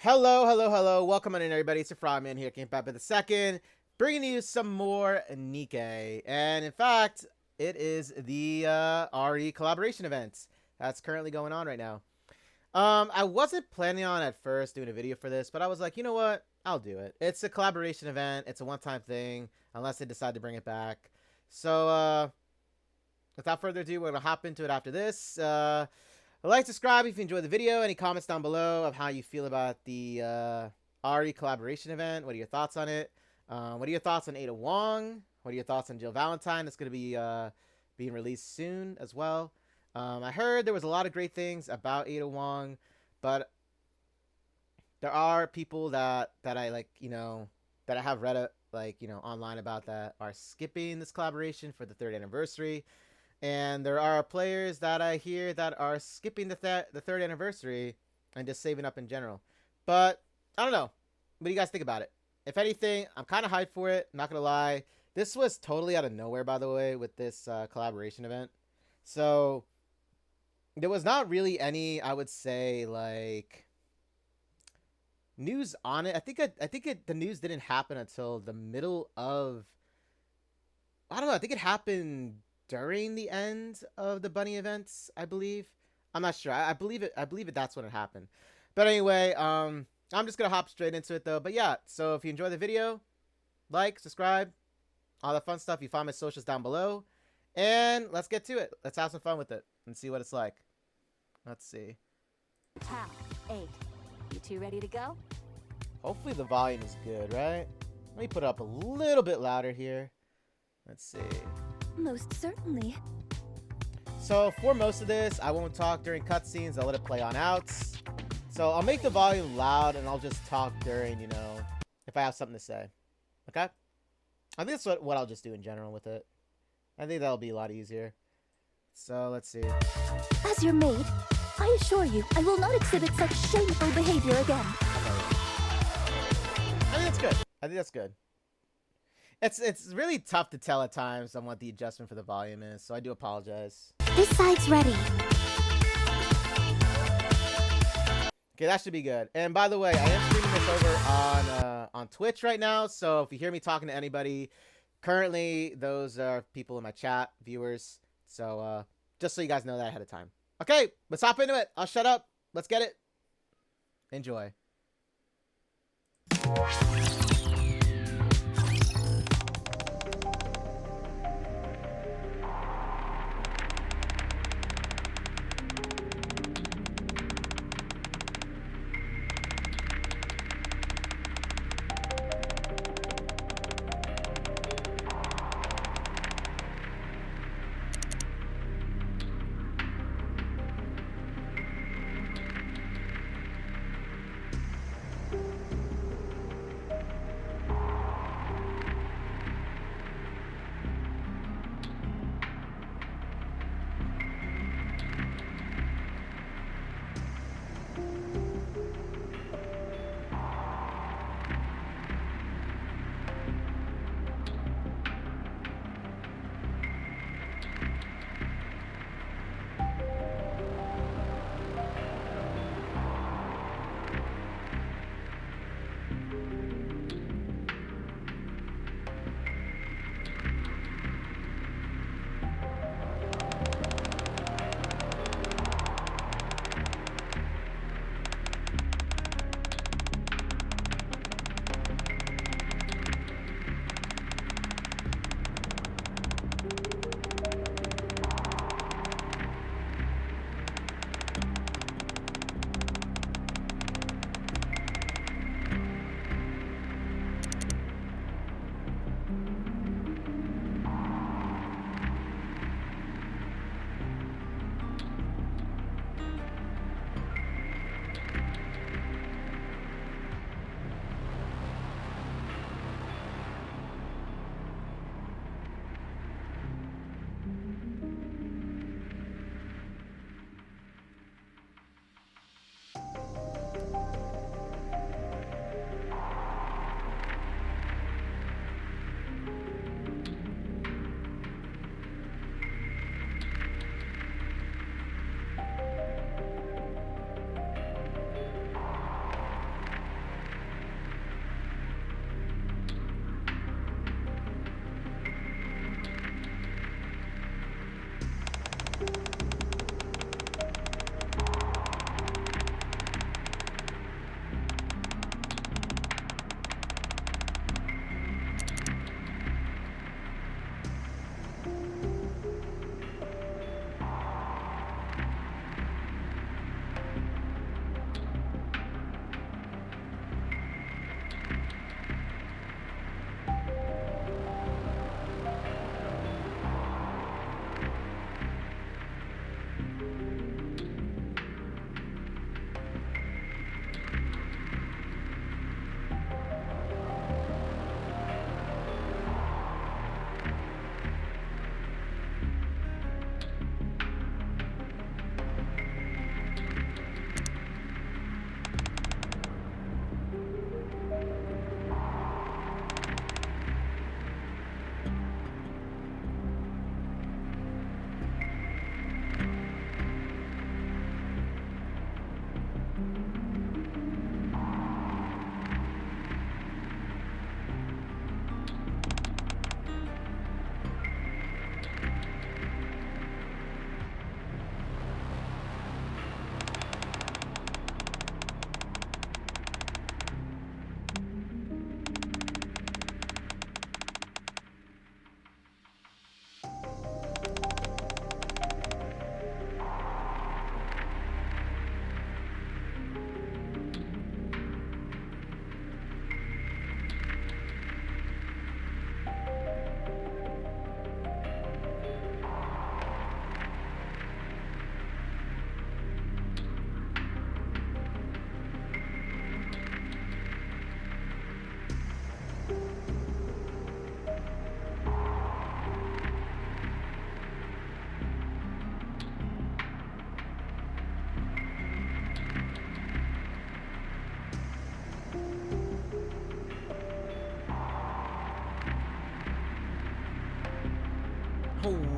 Hello, hello, hello. Welcome on in, everybody. It's your Frogman here, came back with a second, bringing you some more Nikke. And in fact, it is the RE collaboration event that's currently going on right now. I wasn't planning on at first doing a video for this, but I was like, you know what? I'll do it. It's a collaboration event. It's a one-time thing, unless they decide to bring it back. So, without further ado, we're going to hop into it after this. Like, subscribe if you enjoyed the video. Any comments down below of how you feel about the RE collaboration event? What are your thoughts on it? What are your thoughts on Ada Wong? What are your thoughts on Jill Valentine? It's going to be being released soon as well. I heard there was a lot of great things about Ada Wong, but there are people that I like, that I have read online about that are skipping this collaboration for the 3rd anniversary. And there are players that I hear that are skipping the 3rd anniversary and just saving up in general. But I don't know. What do you guys think about it? If anything, I'm kind of hyped for it. Not going to lie. This was totally out of nowhere, by the way, with this collaboration event. So there was not really any, I would say, like, news on it. I think the news didn't happen until the middle of, I don't know. I think it happened during the end of the bunny events, I believe. I'm not sure. I believe it. That's when it happened. But anyway, I'm just gonna hop straight into it though. But yeah, so if you enjoy the video, like, subscribe, all that fun stuff. You find my socials down below, and let's get to it. Let's have some fun with it and see what it's like. Let's see. How? 8. You two ready to go? Hopefully the volume is good, right? Let me put it up a little bit louder here. Let's see. Most certainly. So for most of this, I won't talk during cutscenes. I'll let it play on out. So I'll make the volume loud and I'll just talk during, if I have something to say. Okay? I think that's what I'll just do in general with it. I think that'll be a lot easier. So let's see. As your maid, I assure you, I will not exhibit such shameful behavior again. I think that's good. I think that's good. It's really tough to tell at times on what the adjustment for the volume is, so I do apologize. This side's ready. Okay, that should be good. And by the way, I am streaming this over on Twitch right now, so if you hear me talking to anybody, currently those are people in my chat, viewers. So just so you guys know that ahead of time. Okay, let's hop into it. I'll shut up. Let's get it. Enjoy.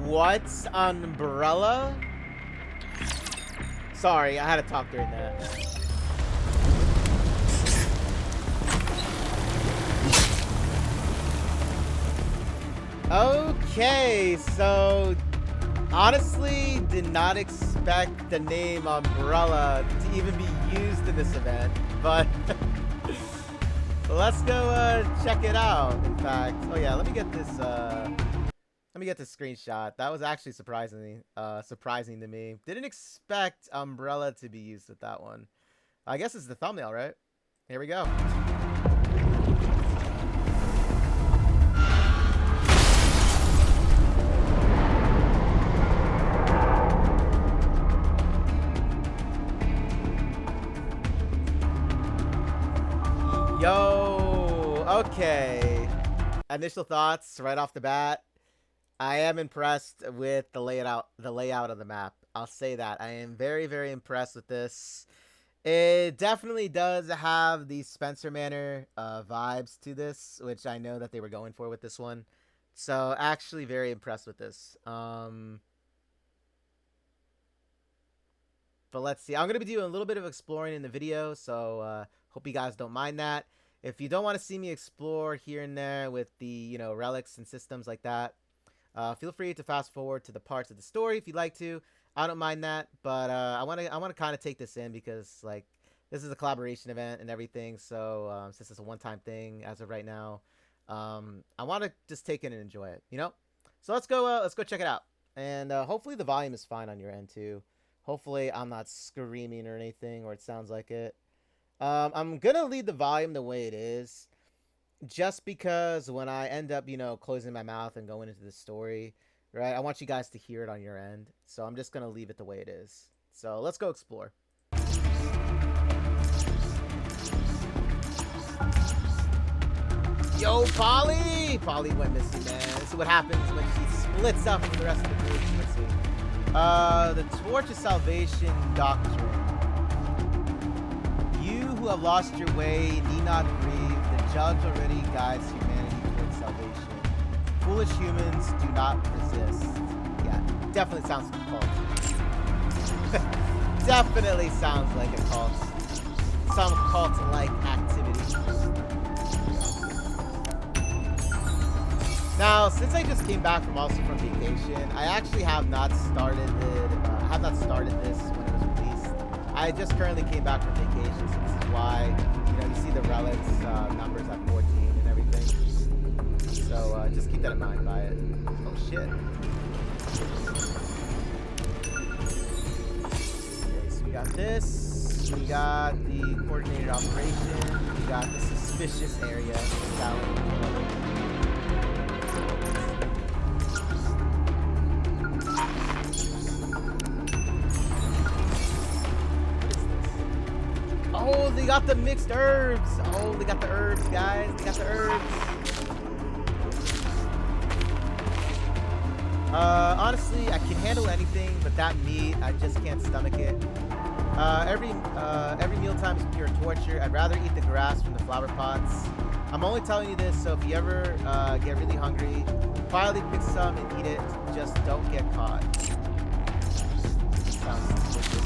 What's umbrella? Sorry, I had to talk during that. Okay, so honestly did not expect the name Umbrella to even be used in this event, but let's go check it out. In fact, oh yeah, let me get this screenshot. That was actually surprising to me. Didn't expect Umbrella to be used with that one. I guess it's the thumbnail, right? Here we go. Yo, okay. Initial thoughts right off the bat. I am impressed with the layout of the map. I'll say that. I am very, very impressed with this. It definitely does have the Spencer Manor vibes to this, which I know that they were going for with this one. So actually very impressed with this. But let's see. I'm going to be doing a little bit of exploring in the video, so hope you guys don't mind that. If you don't want to see me explore here and there with the, you know, relics and systems like that, feel free to fast forward to the parts of the story if you'd like to. I don't mind that, but I want to kind of take this in because, like, this is a collaboration event and everything. So since it's a one-time thing as of right now, I want to just take it and enjoy it, you know. So let's go check it out, and hopefully the volume is fine on your end too. Hopefully I'm not screaming or anything, or it sounds like it. I'm gonna leave the volume the way it is, just because when I end up, you know, closing my mouth and going into the story, right, I want you guys to hear it on your end. So I'm just gonna leave it the way it is. So let's go explore. Yo, Polly! Polly went missing, man. This is what happens when she splits up from the rest of the group. Let's see. The Torch of Salvation Doctrine. You who have lost your way need not grieve. The judge already guides humanity towards salvation. Foolish humans do not resist. Yeah, definitely sounds like a cult. Definitely sounds like a cult. Some cult-like activity. Now, since I just came back from vacation, I actually have not started this when it was released. I just currently came back from vacation, so this is why, you know, you see the relics numbers at 14 and everything. So just keep that in mind by it. Oh shit. Okay, so we got this. We got the coordinated operation. We got the suspicious area. Oh, they got the mixed herbs. Oh, they got the herbs, guys. They got the herbs. Honestly, I can handle anything, but that meat, I just can't stomach it. Every mealtime is pure torture. I'd rather eat the grass from the flower pots. I'm only telling you this so if you ever get really hungry, quietly pick some and eat it. Just don't get caught. Sounds delicious.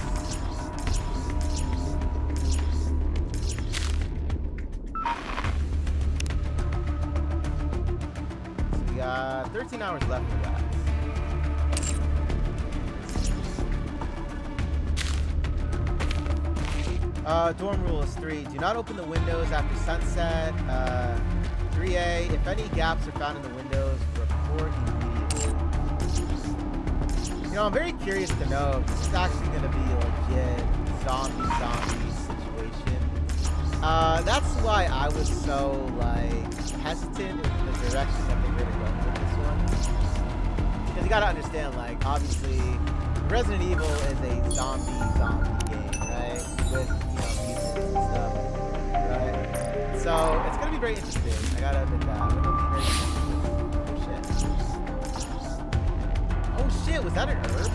So we got 13 hours left for that. Dorm rule is 3. Do not open the windows after sunset. 3A. If any gaps are found in the windows, report immediately. You know, I'm very curious to know if this is actually going to be a legit zombie situation. That's why I was so, like, hesitant in the direction that they were going to go with this one. Because you got to understand, like, obviously, Resident Evil is a zombie game, right? With, you know, mutants and stuff, right? So it's gonna be very interesting. I gotta admit that. I'm gonna be very interested. Oh shit! Was that an herb?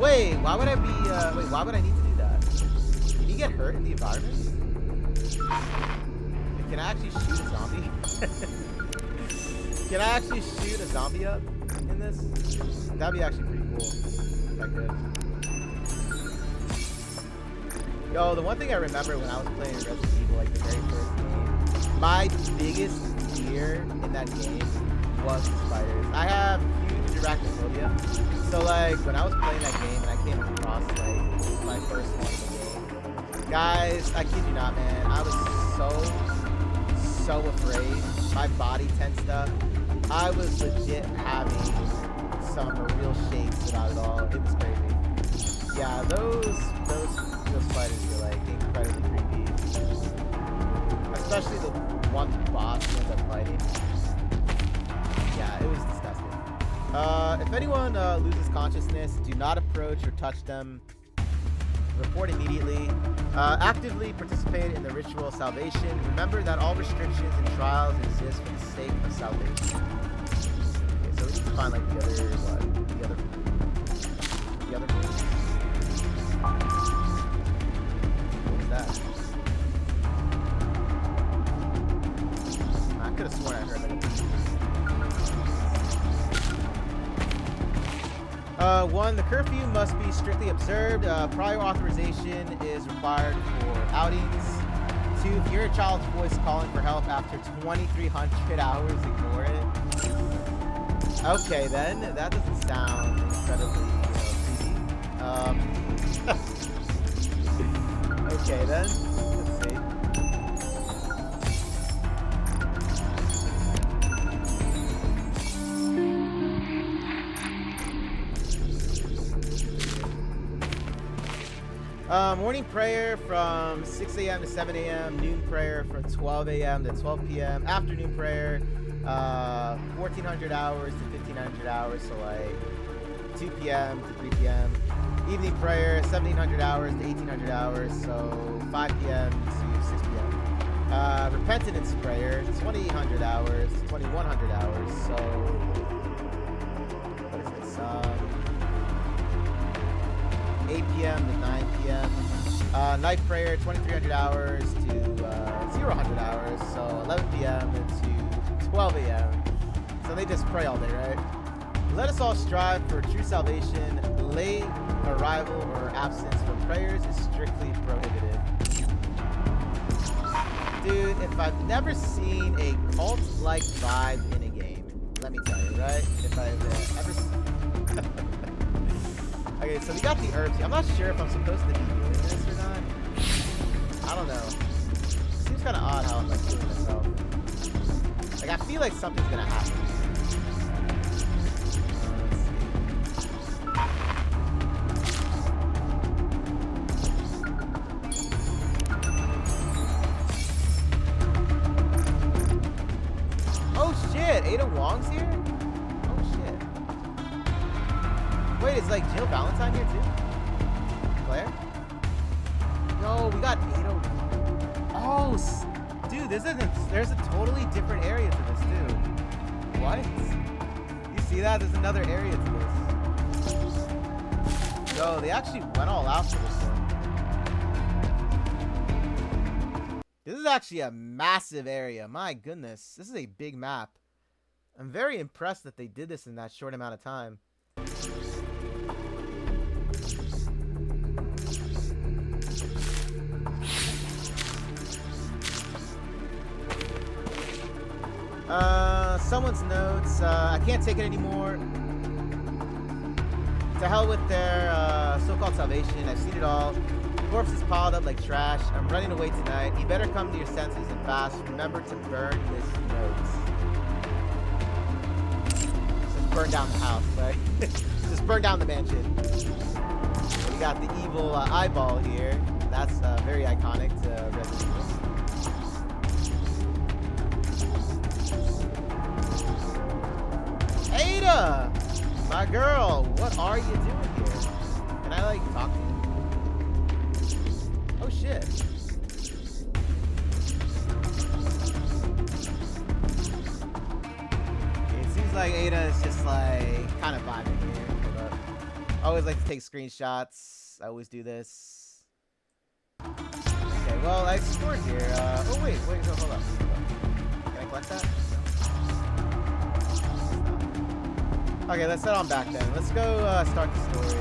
Wait, why would I be? Wait, why would I need to do that? Can you get hurt in the environment? Can I actually shoot a zombie? Can I actually shoot a zombie up? in this? That'd be actually pretty cool if I could. Yo, the one thing I remember when I was playing Resident Evil, like the very first game, my biggest fear in that game was the spiders. I have huge arachnophobia, so like when I was playing that game and I came across like my first one in the game, guys, I kid you not, man, I was so afraid. My body tensed up. I was legit having some real shakes about it all. It was crazy. Yeah, those spiders were like incredibly creepy. Especially the one boss we ended up fighting. Yeah, it was disgusting. If anyone loses consciousness, do not approach or touch them. Report immediately. Actively participate in the ritual of salvation. Remember that all restrictions and trials exist for the sake of salvation. Okay, so we need to find like the other move. What was that? I could have sworn I heard that. 1. The curfew must be strictly observed. Prior authorization is required for outings. 2. If you hear a child's voice calling for help after 2,300 hours, ignore it. Okay, then. That doesn't sound incredibly creepy. Okay, then. Let's see. Morning prayer from 6 a.m. to 7 a.m. Noon prayer from 12 a.m. to 12 p.m. Afternoon prayer, 1,400 hours to 1,500 hours, so like 2 p.m. to 3 p.m. Evening prayer, 1,700 hours to 1,800 hours, so 5 p.m. to 6 p.m. Repentance prayer, 2,800 hours to 2,100 hours, so what is this? 8 p.m. to 9 p.m. Night prayer, 2,300 hours to 0 hours, so 11 p.m. to 12 a.m. So they just pray all day, right? Let us all strive for true salvation. Late arrival or absence from prayers is strictly prohibited. Dude, if I've never seen a cult-like vibe in a game, let me tell you, right? If I've ever seen... Okay, so we got the herbs here. I'm not sure if I'm supposed to be doing this or not. I don't know. It seems kind of odd how I'm like doing myself. Like, I feel like something's gonna happen. Oh shit! Ada Wong's here? Wait, is like Jill Valentine here too? Claire? No, we got Ada. Oh, dude, there's a totally different area to this too. What? You see that? There's another area to this. Yo, they actually went all out for this one. This is actually a massive area. My goodness, this is a big map. I'm very impressed that they did this in that short amount of time. Someone's notes. I can't take it anymore. To hell with their so-called salvation. I've seen it all. Corpses piled up like trash. I'm running away tonight. You better come to your senses and fast. Remember to burn this note. Just burn down the house, right? Just burn down the mansion. We got the evil eyeball here. That's very iconic to Resident Evil. Ada! My girl, what are you doing here? Can I, like, talk to you? Oh, shit. It seems like Ada is just, like, kind of vibing here. Hold up. I always like to take screenshots. I always do this. Okay, well, I explored here. Oh, wait, no, hold up. Can I collect that? Okay, let's head on back then. Let's go start the story.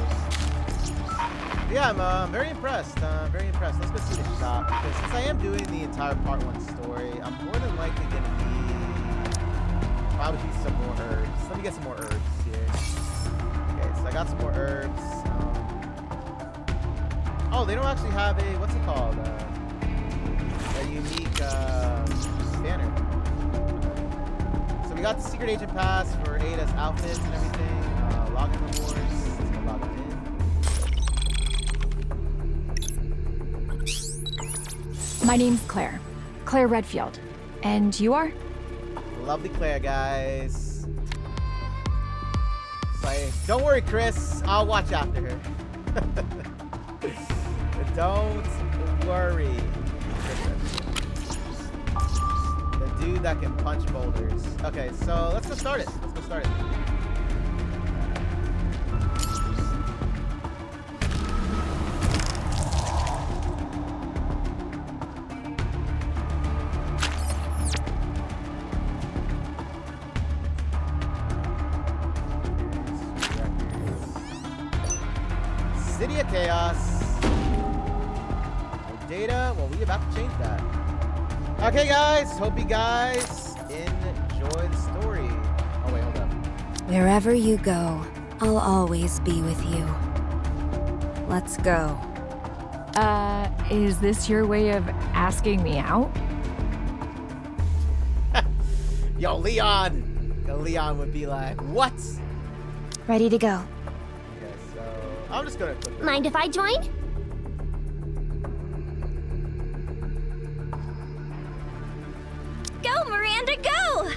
Yeah, I'm very impressed. Very impressed. Let's go see the shop. Because since I am doing the entire part 1 story, I'm more than likely going to need probably some more herbs. Let me get some more herbs here. Okay, so I got some more herbs. Oh, they don't actually have a, what's it called? A unique banner. So we got the secret agent pass for Ada's outfits and everything. Login rewards. Let's go log in. My name's Claire. Claire Redfield. And you are? Lovely Claire, guys. So don't worry, Chris. I'll watch after her. Don't worry. The dude that can punch boulders. Okay, so let's go start it. Let's go start it. City of Chaos. Data, well, we about to change that. Okay, guys, hope you guys enjoy the story. Oh, wait, hold up. Wherever you go, I'll always be with you. Let's go. Is this your way of asking me out? Yo, Leon! Yo, Leon would be like, what? Ready to go. Okay, so I'm just gonna click. Mind if I join? Go, Miranda, go!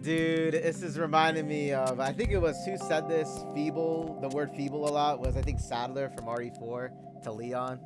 Dude, this is reminding me of, I think it was, who said this? Feeble, the word feeble a lot was, I think, Sadler from RE4 to Leon.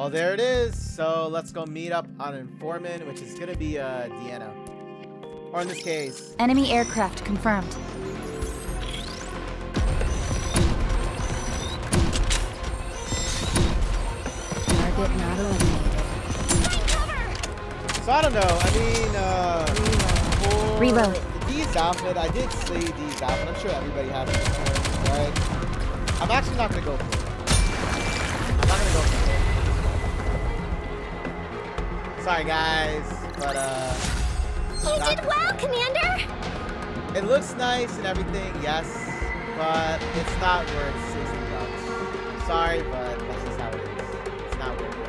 Well, there it is. So let's go meet up on an informant, which is gonna be Deanna. Or in this case, Enemy aircraft confirmed. Target not eliminated. so I don't know. I mean, for Reload. Dee's outfit, I did say Dee's outfit. I'm sure everybody has it, right? I'm actually not gonna go for it. I'm not gonna go for it. Sorry, guys, but You did well, Commander! it looks nice and everything, yes, but it's not worth $60. Sorry, but that's just how it is. It's not worth it.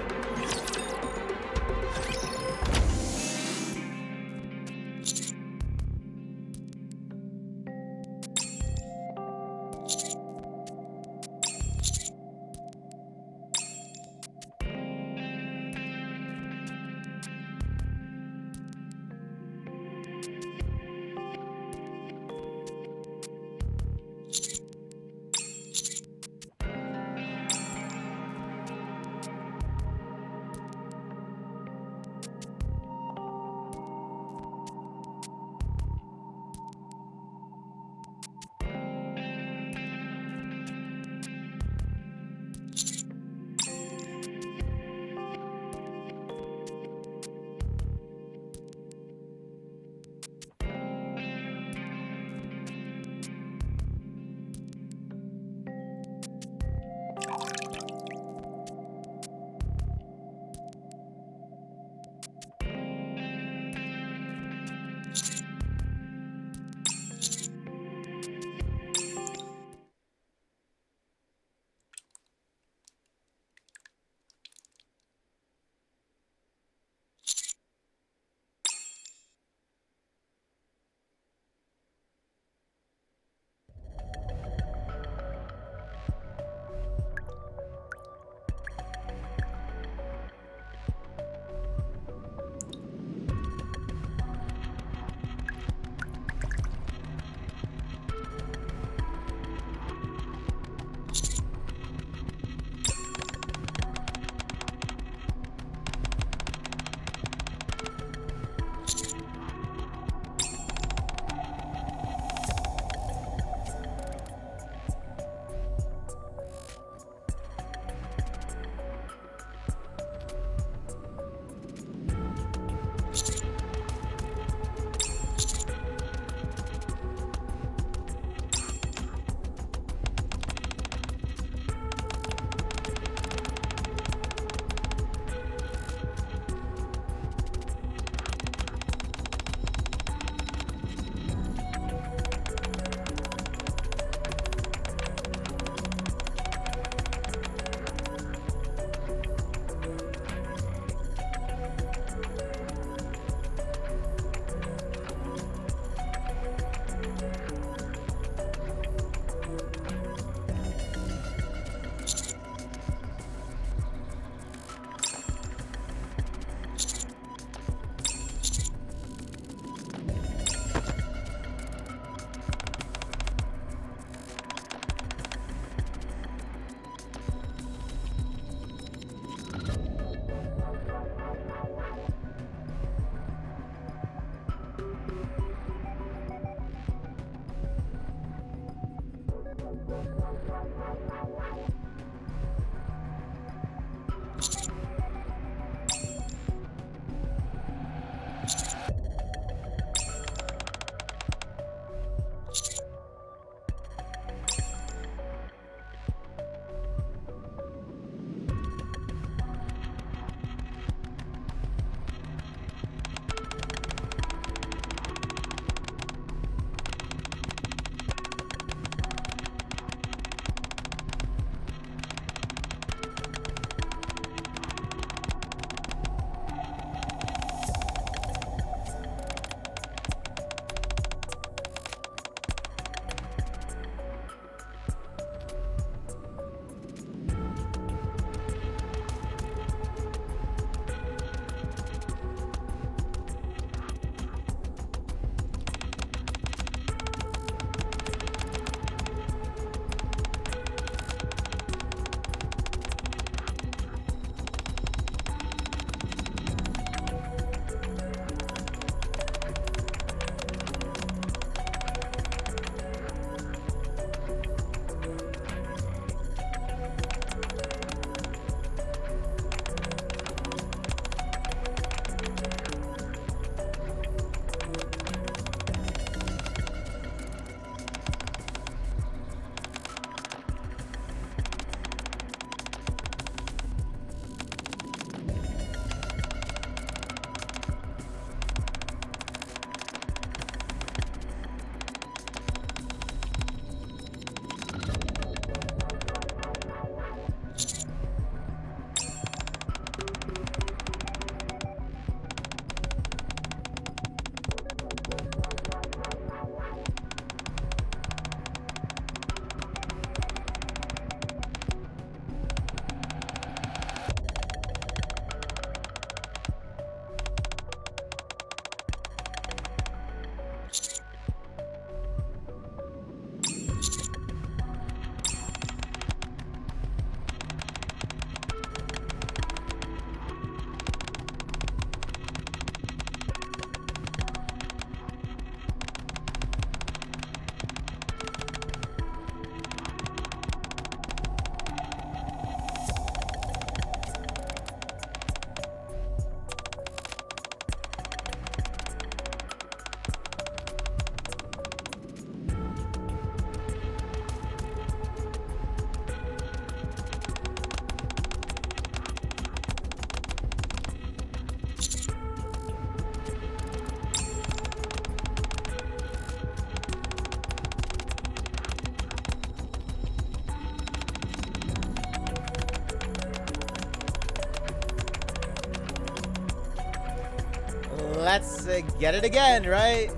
let's get it again, right?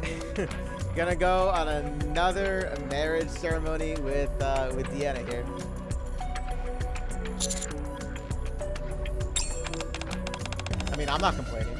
Gonna go on another marriage ceremony with Deanna here. I mean, I'm not complaining.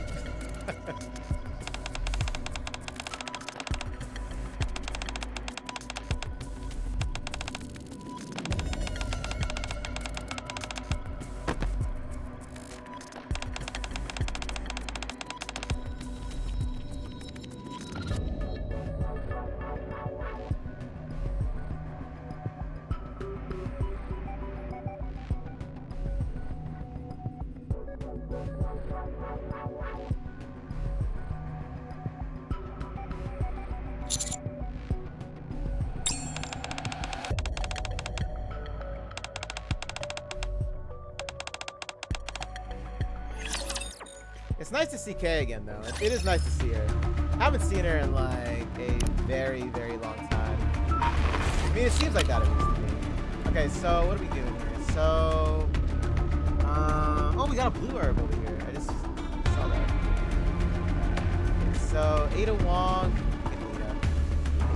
It's nice to see Kay again, though. It is nice to see her. I haven't seen her in like a very, very long time. I mean, it seems like that at least to me. Okay, so what are we doing here? So, oh, we got a blue herb over here. I just saw that. Okay, so Ada Wong,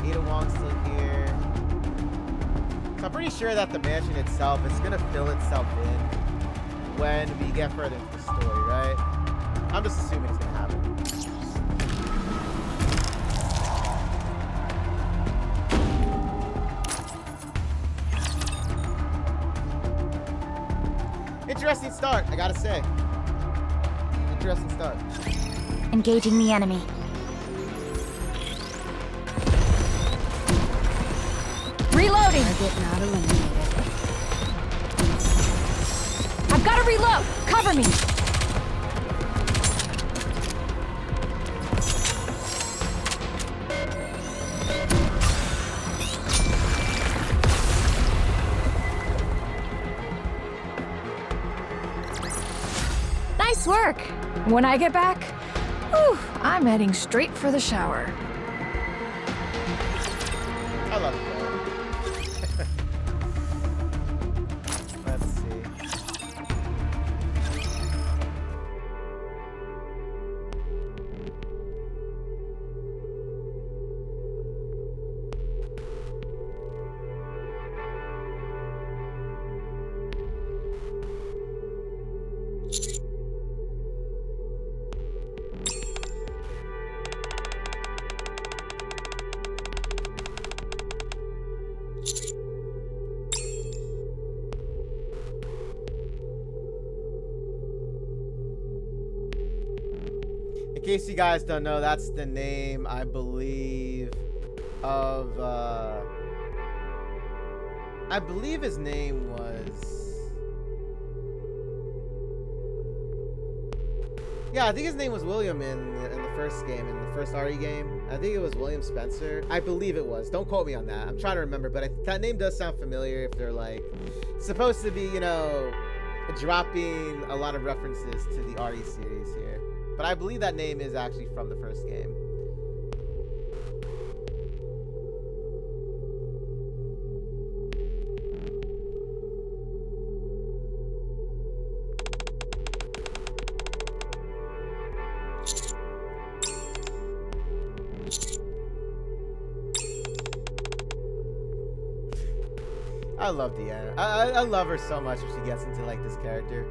Ada Wong's still here. So I'm pretty sure that the mansion itself is gonna fill itself in when we get further into the story, right? I'm just assuming it's gonna happen. Interesting start, I gotta say. Interesting start. Engaging the enemy. Reloading! Target not eliminated. I've got to reload! Cover me! Nice work! When I get back, whew, I'm heading straight for the shower. I love it. Let's see. In case you guys don't know, that's the name, I believe, of, I believe his name was, yeah, I think his name was William in the first game, in the first RE game. I think it was William Spencer. I believe it was. Don't quote me on that. I'm trying to remember, but that name does sound familiar if they're, like, supposed to be, you know, dropping a lot of references to the RE series here. But I believe that name is actually from the first game. I love Deanna. I love her so much when she gets into like this character.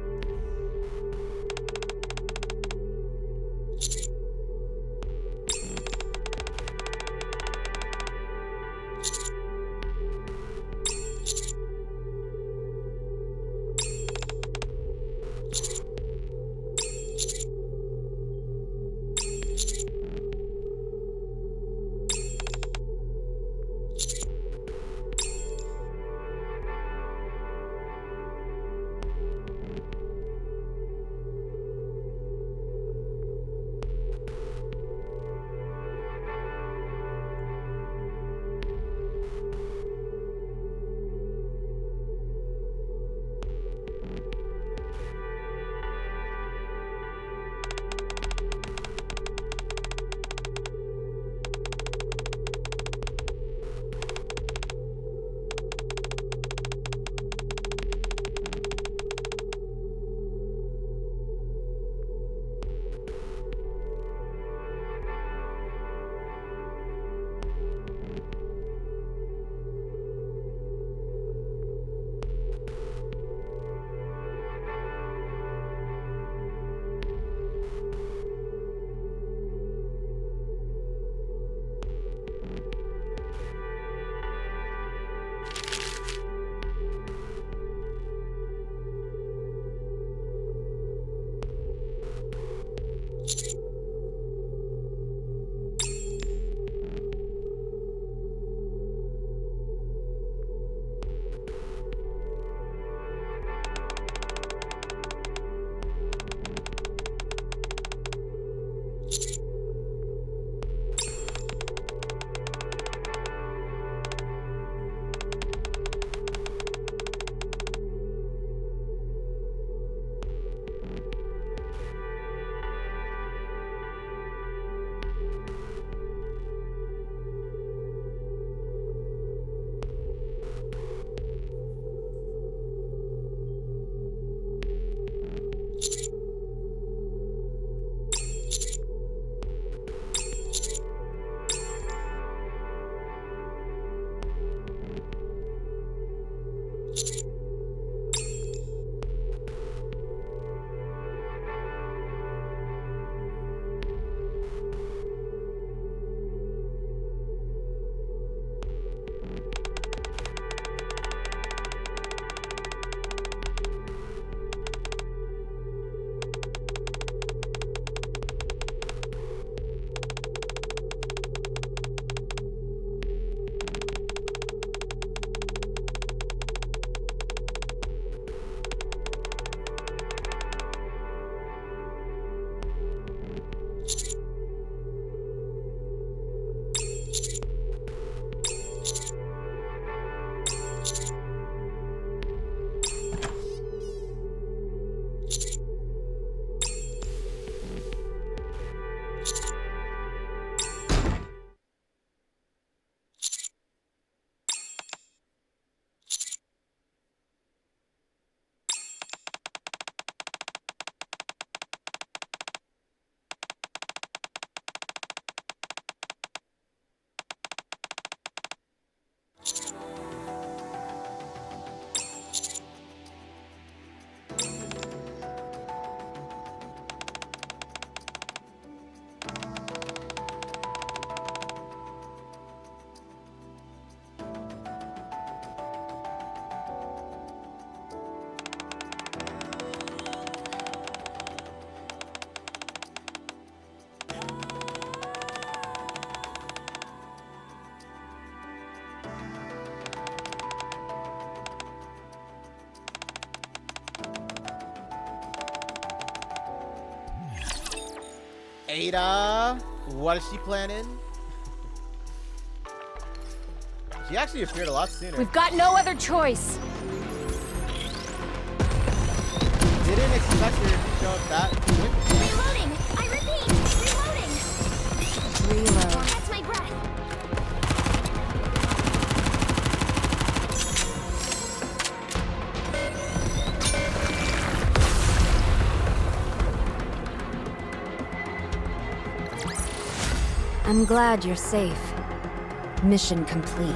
Ada, what is she planning? She actually appeared a lot sooner. We've got no other choice. Didn't expect her to show up that quick. Reloading! I repeat, reloading! Reload. Catch my breath! I'm glad you're safe. Mission complete.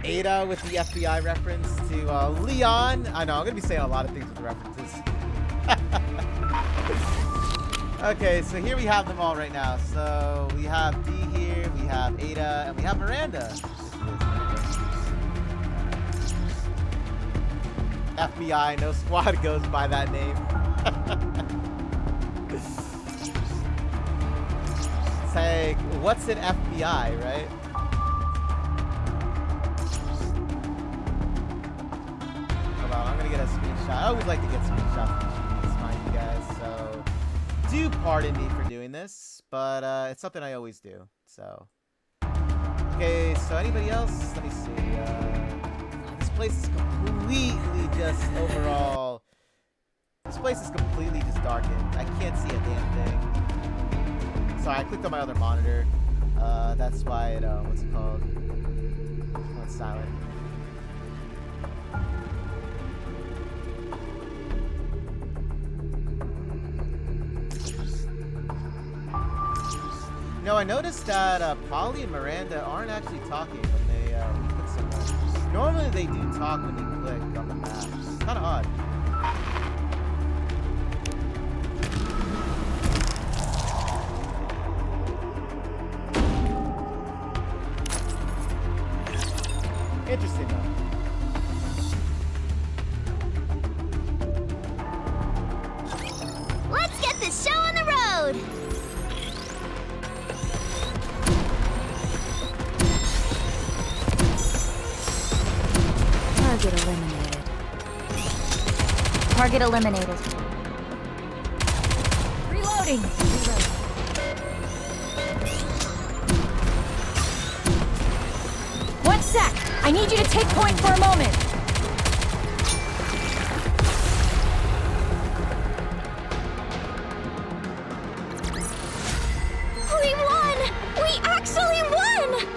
Ada with the FBI reference to Leon. I know, I'm going to be saying a lot of things with references. Okay, so here we have them all right now. So we have D here, we have Ada, and we have Miranda. FBI, no squad goes by that name. It's like, what's an FBI, right? Hold on, I'm gonna get a screenshot. I always like to get screenshots from cheats, mind you guys, so do pardon me for doing this, but it's something I always do, so. Okay, so anybody else? Let me see. This place is completely just overall. This place is completely just darkened. I can't see a damn thing. Sorry, I clicked on my other monitor. That's why it, what's it called? Went silent. No, I noticed that Polly and Miranda aren't actually talking when they click somewhere. Normally they do talk when you click on the map. It's kind of odd. Interesting though. Let's get this show on the road! Target eliminated. Target eliminated. Reloading. One sec. I need you to take point for a moment. We won! We actually won!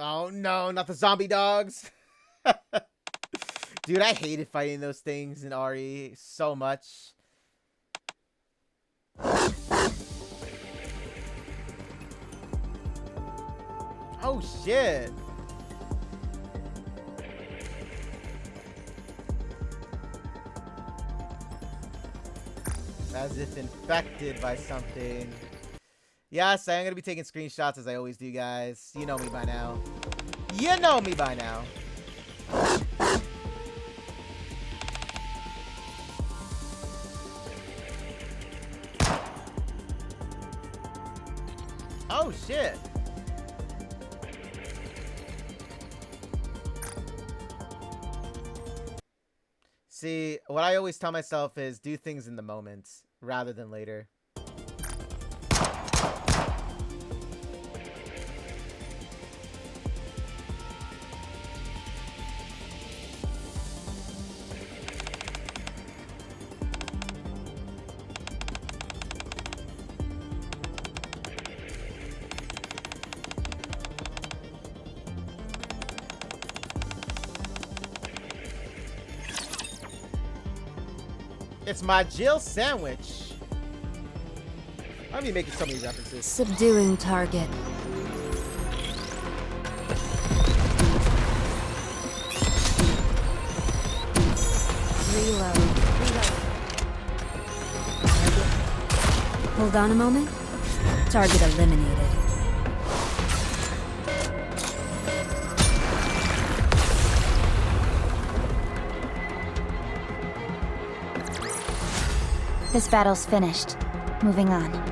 Oh no, not the zombie dogs. Dude, I hated fighting those things in RE so much. Oh shit. As if infected by something. Yes, I am going to be taking screenshots as I always do, guys. You know me by now. You know me by now. Oh, shit. See, what I always tell myself is do things in the moment rather than later. It's my Jill sandwich. Why are you making so many references? Subduing target. Reload. Hold on a moment. Target eliminated. This battle's finished. Moving on.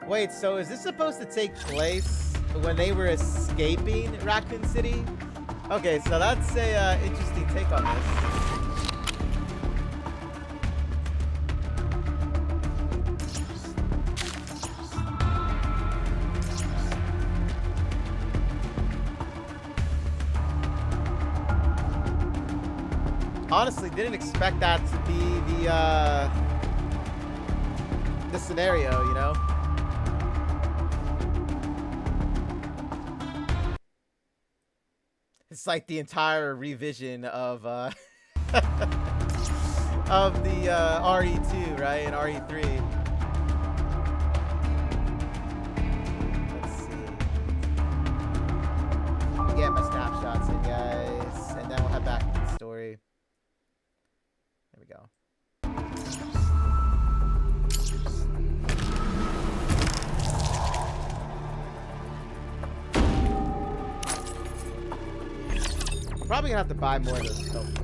Wait, so is this supposed to take place when they were escaping Raccoon City? Okay, so that's a interesting take on this. Honestly, didn't expect that to be the scenario, you know? It's like the entire revision of of the RE2, right? And RE3. Let's see. Get my snapshots in, guys, and then we'll head back to the story. There we go. Probably gonna have to buy more of those tokens.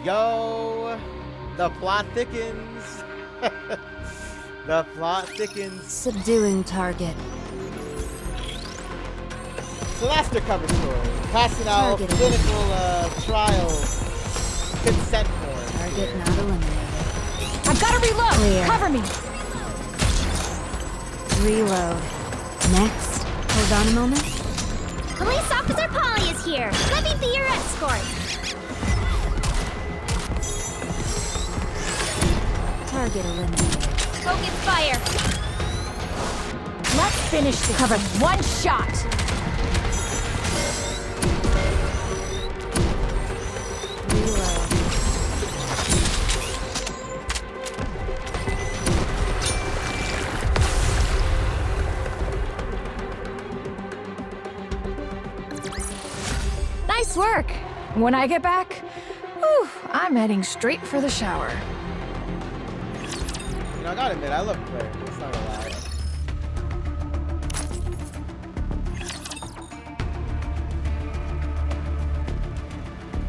Yo, the plot thickens. The plot thickens. Subduing target. So that's the cover story. Passing out Target clinical trials consent forms. Target here. not eliminated. I've got to reload! Clear. Cover me! Reload. Next. Hold on a moment. Police Officer Polly is here. Let me be your escort. Target eliminated. Focus fire! Let's finish this cover. One shot. Reload. Nice work. When I get back, whew, I'm heading straight for the shower. You know, I gotta admit, I love Claire. It's not a lie.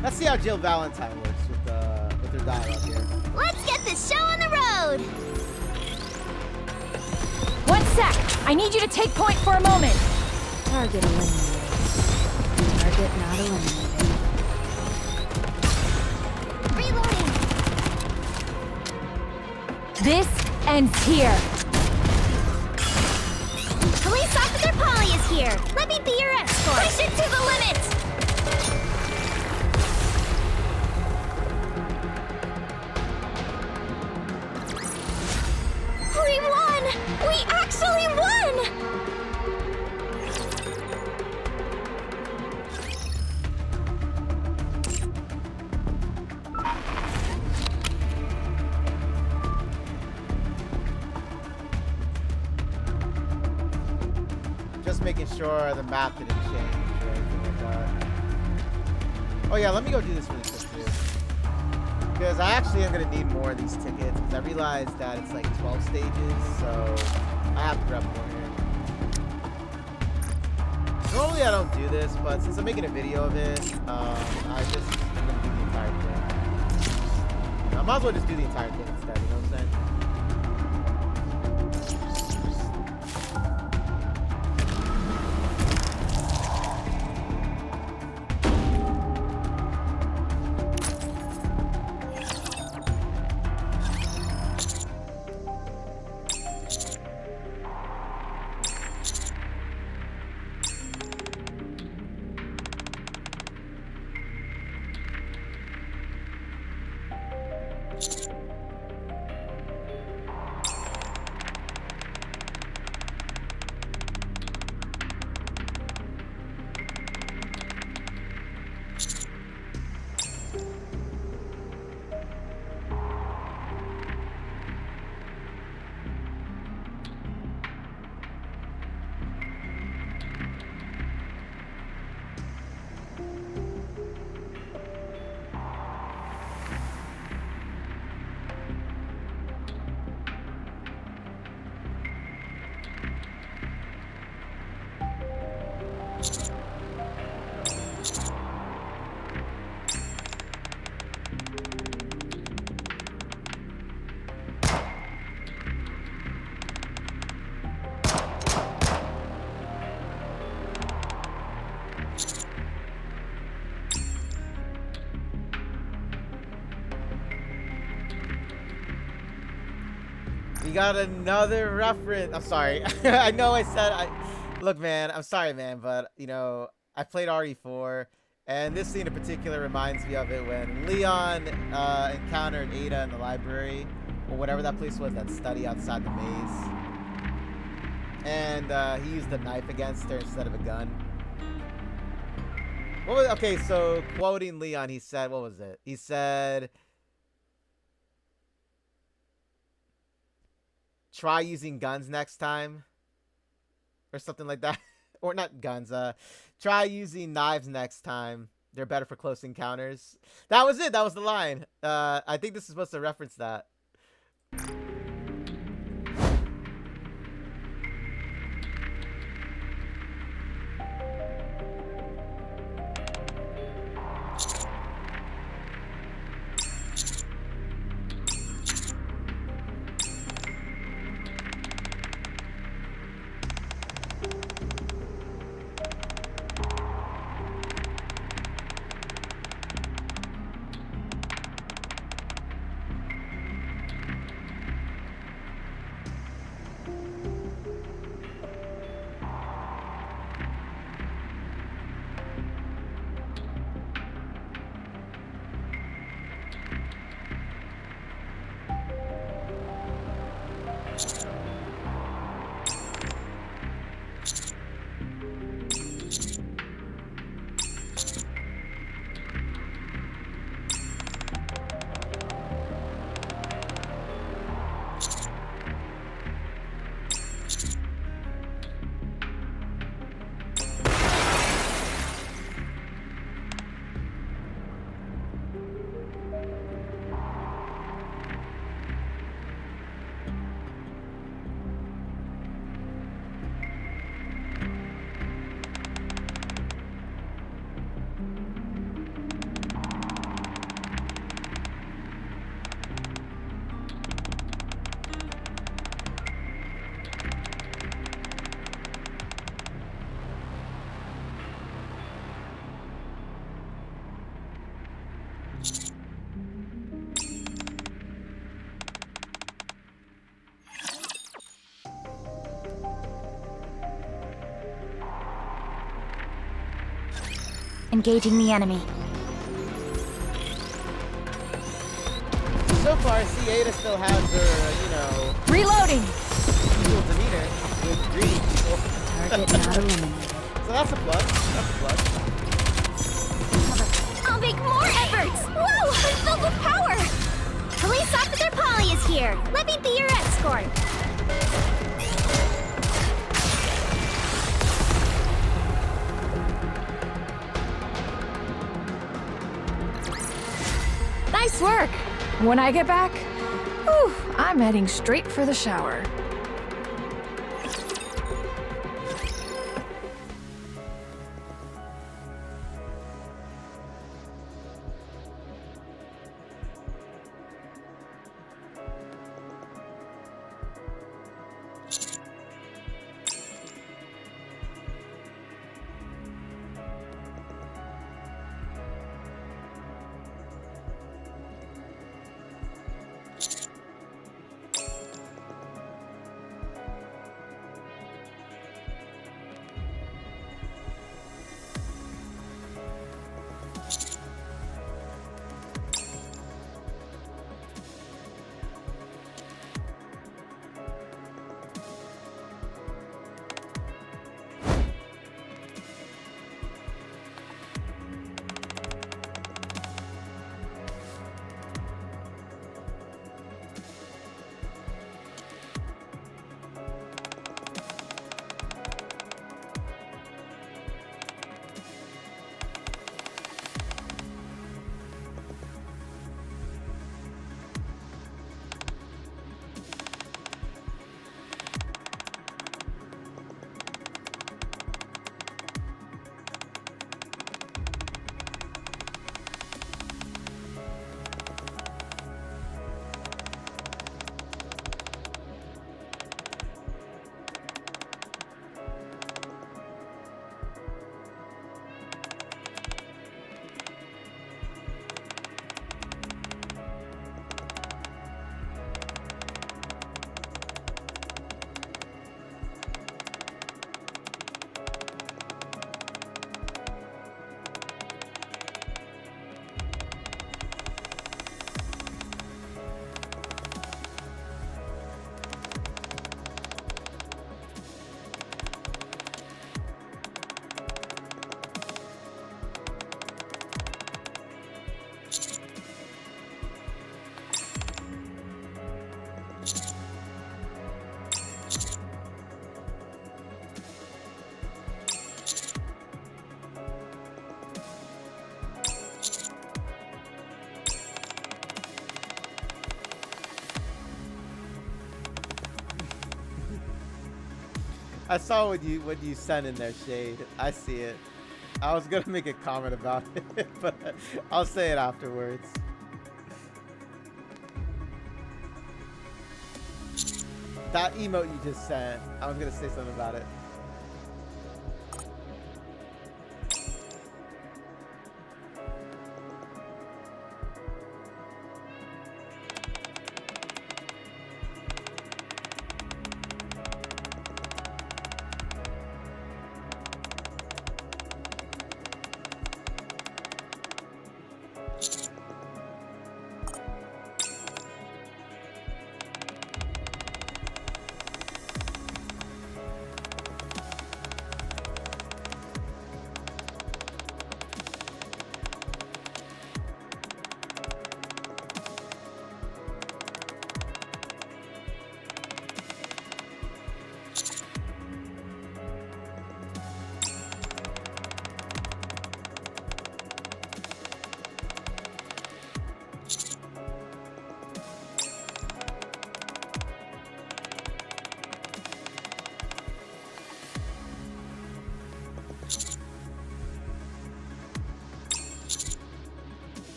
Let's see how Jill Valentine works with her dialogue here. Let's get this show on the road! 1 sec. I need you to take point for a moment. Target eliminated. Target not eliminated. Reloading! This ends here. Police Officer Polly is here! Let me be your escort! Push it to the limit! We won! We actually won! Just making sure the map didn't change or anything like that. Oh yeah, let me go do this really quick too. Because I actually am going to need more of these tickets because I realized that it's like 12 stages, so I have to grab more here. Normally I don't do this, but since I'm making a video of it, I'm going to do the entire thing. I might as well just do the entire thing instead, you know what I'm saying? We got another reference. I'm sorry. I know I said look, man, I'm sorry, man, but you know, I played RE4 and this scene in particular reminds me of it when Leon encountered Ada in the library or whatever that place was, that study outside the maze. And he used a knife against her instead of a gun. What was, okay, so quoting Leon, he said, what was it? He said, try using guns next time, or something like that. Or not guns, try using knives next time. They're better for close encounters. That was it. That was the line. I think this is supposed to reference that. engaging the enemy. So far, C8 still has her, Reloading! cool demeanor with greedy people. Target not eliminated. So that's a plus. That's a plus. I'll make more efforts! Whoa! I'm filled with power! Police Officer Polly is here. Let me be your escort. Nice work! When I get back, whew, I'm heading straight for the shower. I saw what you sent in there, Shade. I see it. I was gonna make a comment about it, but I'll say it afterwards. That emote you just sent, I was gonna say something about it.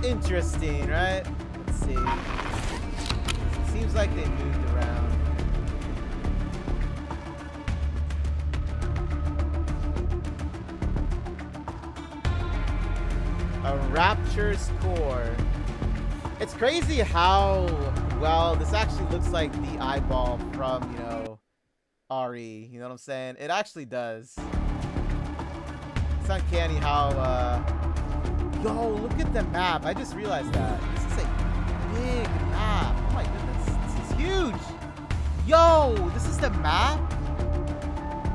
interesting, right? Let's see. Seems like they moved around. A Rapture's core. It's crazy how well this actually looks like the eyeball from, you know, RE. You know what I'm saying? It actually does. It's uncanny how, yo, look at the map. I just realized that. This is a big map. Oh my goodness. This is huge. Yo, this is the map?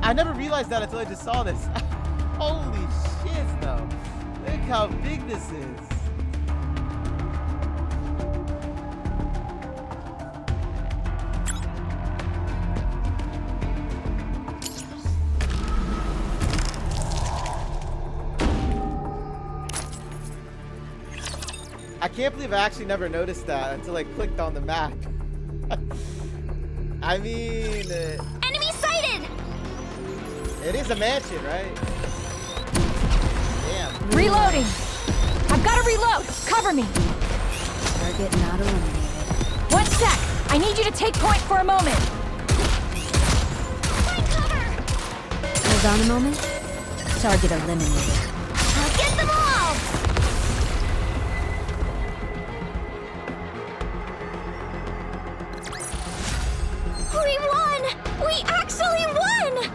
I never realized that until I just saw this. Holy shit, though. Look how big this is. I can't believe I actually never noticed that until I clicked on the map. I mean... Enemy sighted! it is a mansion, right? Damn. Reloading! I've got to reload! Cover me! Target not eliminated. 1 sec! I need you to take point for a moment. Find cover! Hold on a moment. Target eliminated. I'll get them all! We won! We actually won!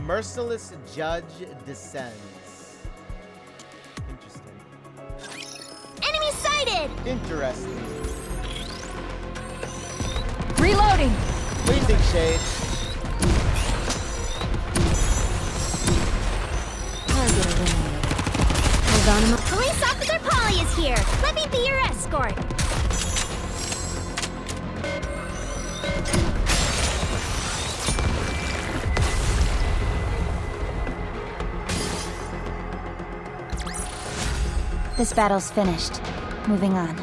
merciless judge descends. Interesting. Enemy sighted! Interesting. Reloading! What do you think, Shade? Target eliminated. Hold on a moment. Police Officer Polly is here. Let me be your escort. This battle's finished. Moving on.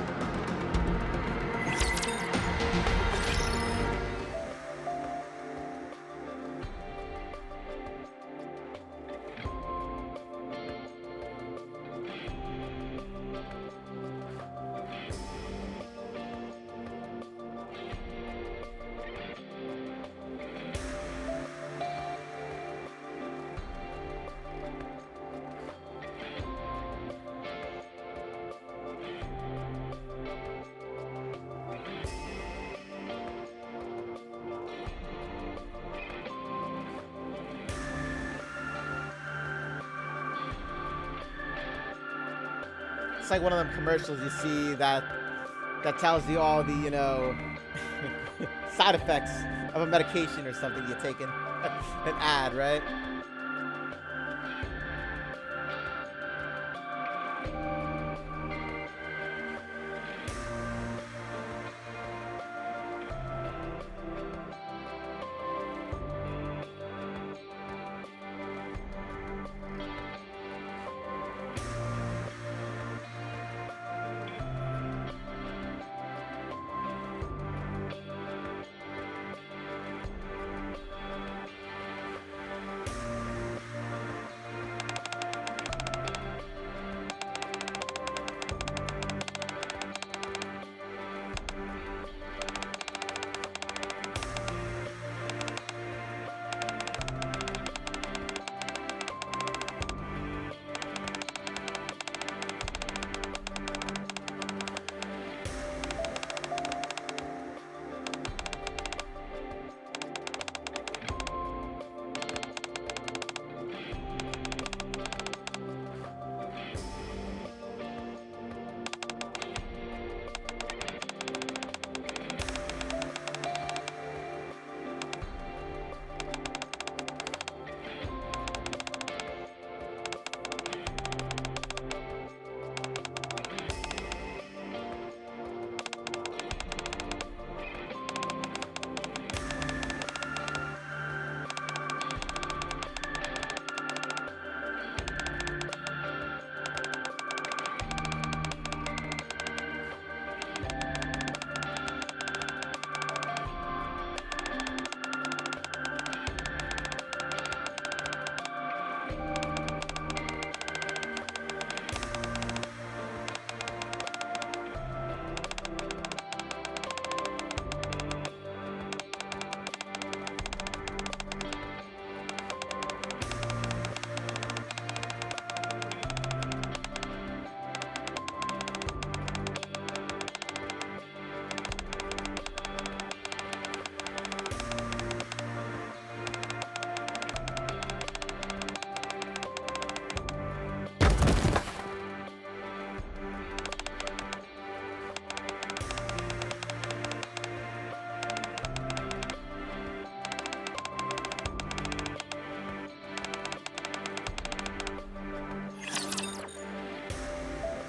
It's like one of them commercials you see that tells you all the, you know, side effects of a medication or something you're taking. An ad, right?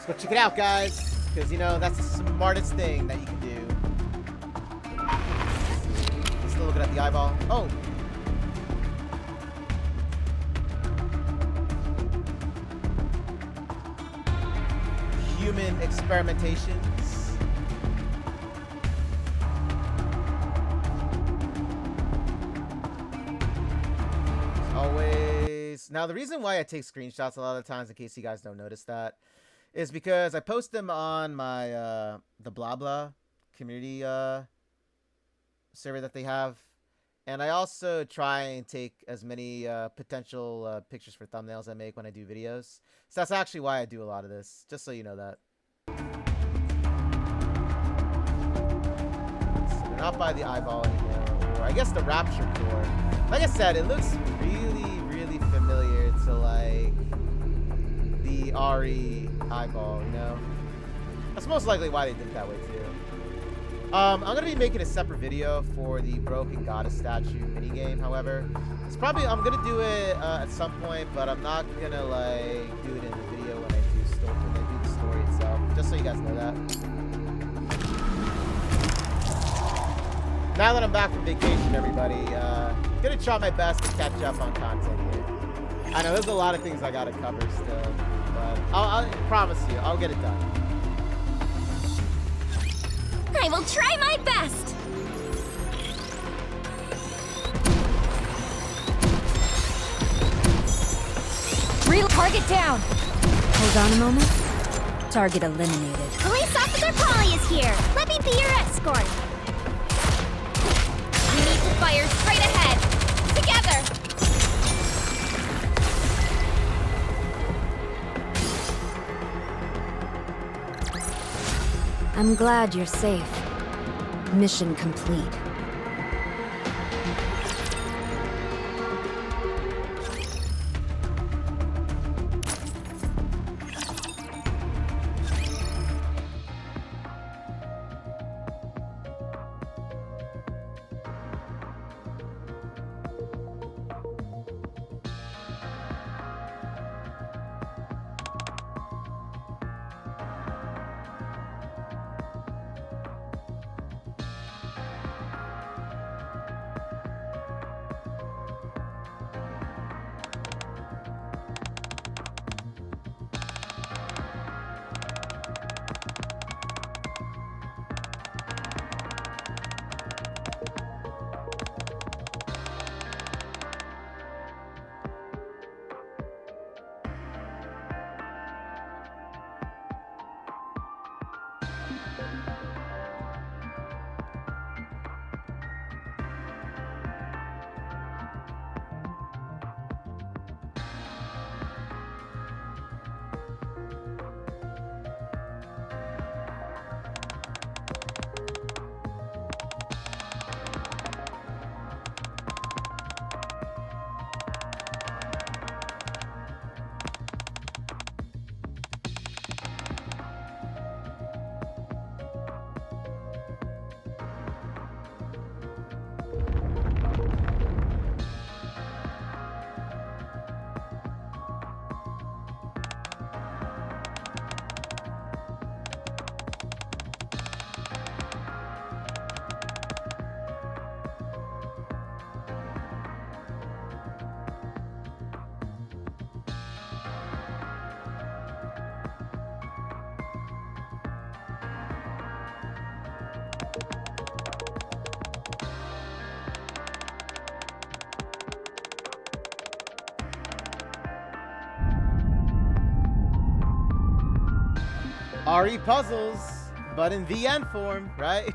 Go check it out, guys, because, you know, that's the smartest thing that you can do. Just a little bit at the eyeball. Oh! Human experimentations. Always. Now, the reason why I take screenshots a lot of the times, in case you guys don't notice that, is because I post them on my the blah blah community server that they have, and I also try and take as many potential pictures for thumbnails I make when I do videos. So that's actually why I do a lot of this, just so you know that. So they're not by the eyeball anymore, or I guess the rapture core. Like I said, it looks really to like the Ari eyeball, you know? That's most likely why they did it that way too. I'm gonna be making a separate video for the broken goddess statue minigame, however. It's probably, I'm gonna do it at some point, but I'm not gonna like do it in the video when I do the story itself, just so you guys know that. Now that I'm back from vacation, everybody, gonna try my best to catch up on content here. I know there's a lot of things I gotta cover still, but I'll promise you, I'll get it done. I will try my best! Real target down! Hold on a moment. Target eliminated. Police Officer Polly is here! Let me be your escort! We need to fire straight ahead! Together! I'm glad you're safe. Mission complete. RE puzzles, but in VN form, right?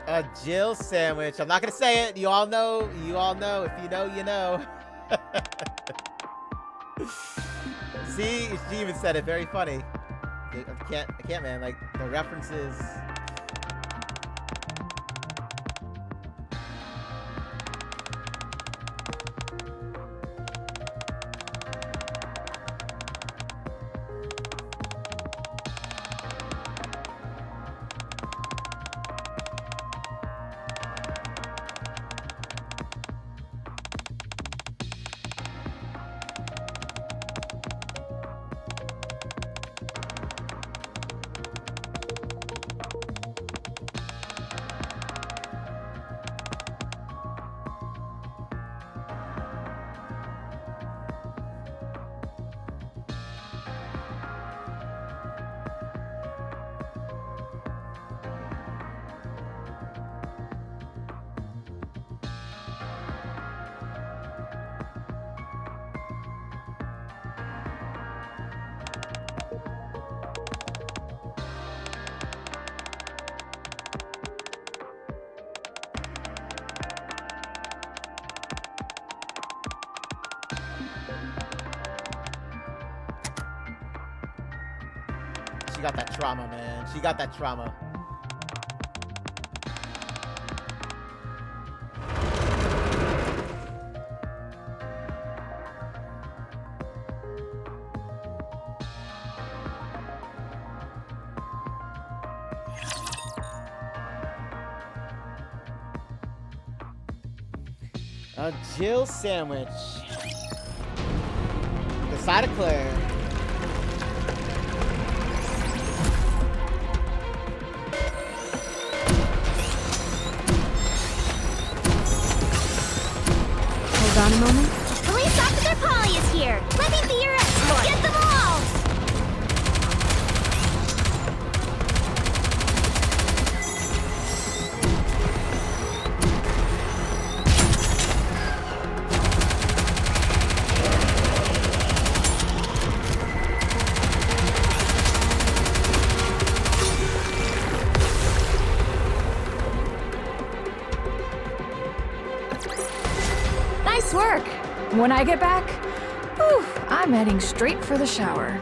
A Jill sandwich. I'm not gonna say it. You all know. You all know. If you know, you know. See, she even said it. Very funny. I can't, man. Like the references. she got that trauma, man. She got that trauma. A Jill sandwich. The side of Claire. Hold on a moment. Police Officer Polly is here. Let me be your escort. Get them all! Nice work. When I get back, whew, I'm heading straight for the shower.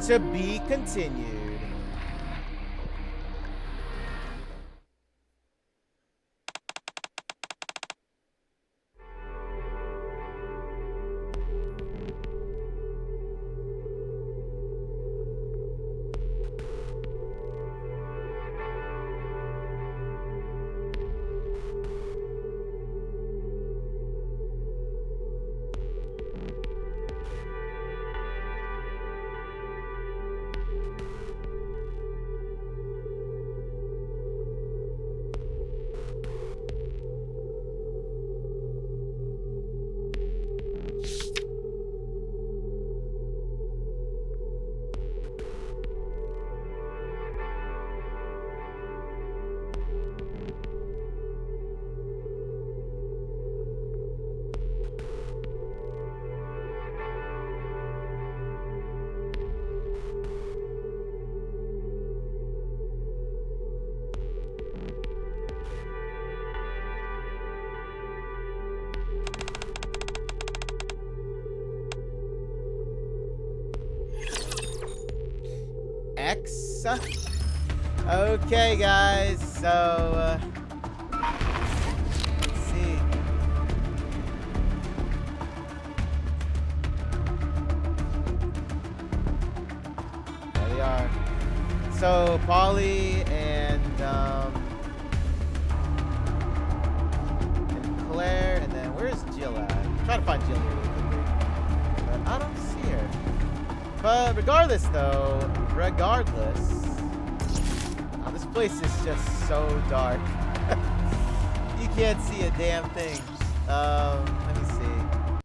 To be continued. X. Okay, guys. So, let's see. There they are. So, Polly and Claire, and then where's Jill at? I'm trying to find Jill here really quickly, but I don't see her. But regardless, though, oh, this place is just so dark. You can't see a damn thing. Let me see.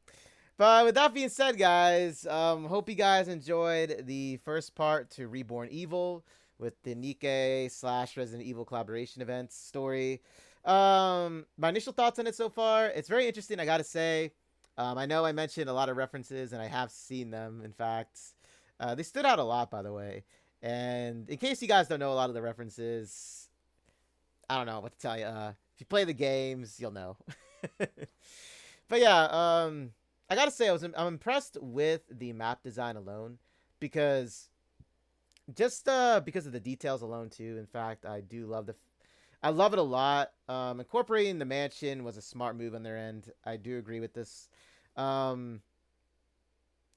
But with that being said, guys, hope you guys enjoyed the first part to Reborn Evil with the Nikke / Resident Evil collaboration events story. My initial thoughts on it so far, it's very interesting, I gotta say. I know I mentioned a lot of references, and I have seen them, in fact. They stood out a lot, by the way. And in case you guys don't know a lot of the references, I don't know what to tell you. If you play the games, you'll know. But yeah, I gotta say I'm impressed with the map design alone, because because of the details alone too. In fact, I love it a lot. Incorporating the mansion was a smart move on their end. I do agree with this.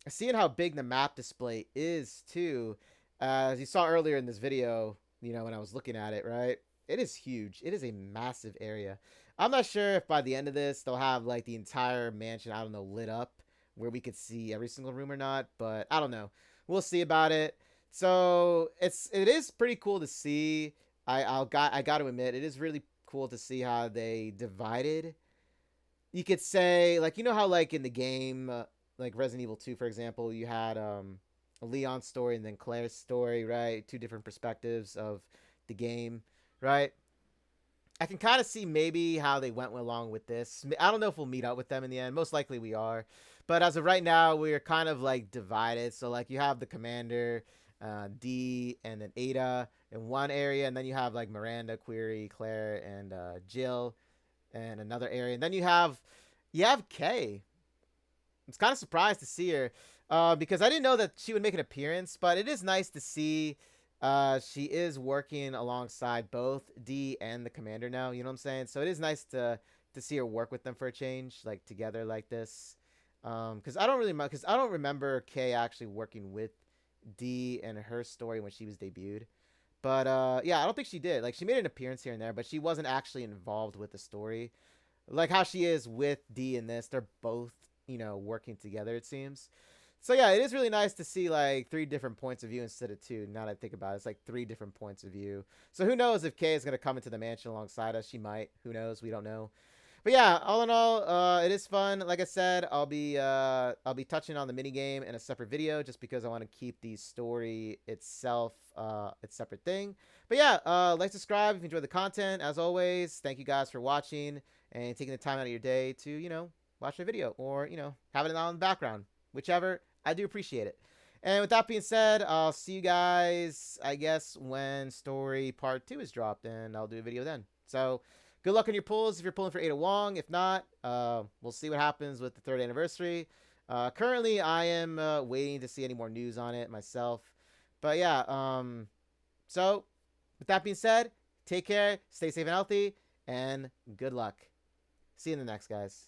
Seeing how big the map display is too, as you saw earlier in this video, when I was looking at it, right? It is huge. It is a massive area. I'm not sure if by the end of this they'll have like the entire mansion, I don't know, lit up where we could see every single room or not, but I don't know. We'll see about it. So it is pretty cool to see. I got to admit, it is really cool to see how they divided. You could say, like, how like in the game, like Resident Evil 2, for example, you had a Leon's story and then Claire's story, right? Two different perspectives of the game, right? I can kind of see maybe how they went along with this. I don't know if we'll meet up with them in the end. Most likely we are. But as of right now, we're kind of like divided. So like you have the commander, D, and then Ada in one area. And then you have like Miranda, Query, Claire, and Jill in another area. And then you have Kay. I was kind of surprised to see her because I didn't know that she would make an appearance. But it is nice to see she is working alongside both D and the commander now. You know what I'm saying? So it is nice to see her work with them for a change, like together like this. Because I don't remember Kay actually working with D and her story when she was debuted. But yeah, I don't think she did. Like she made an appearance here and there, but she wasn't actually involved with the story. Like how she is with D in this. They're both, working together, it seems. So yeah, it is really nice to see like 3 different points of view instead of 2. Now that I think about it, it's like 3 different points of view. So who knows if Kay is going to come into the mansion alongside us? She might. Who knows? We don't know. But yeah, all in all, it is fun. Like I said, I'll be touching on the minigame in a separate video just because I want to keep the story itself its separate thing. But yeah, like, subscribe if you enjoy the content. As always, thank you guys for watching and taking the time out of your day to, watch my video or, have it on in the background. Whichever, I do appreciate it. And with that being said, I'll see you guys, I guess, when story part 2 is dropped, and I'll do a video then. So good luck on your pulls if you're pulling for Ada Wong. If not, we'll see what happens with the 3rd anniversary. Currently, I am waiting to see any more news on it myself. But yeah, so with that being said, take care, stay safe and healthy, and good luck. See you in the next, guys.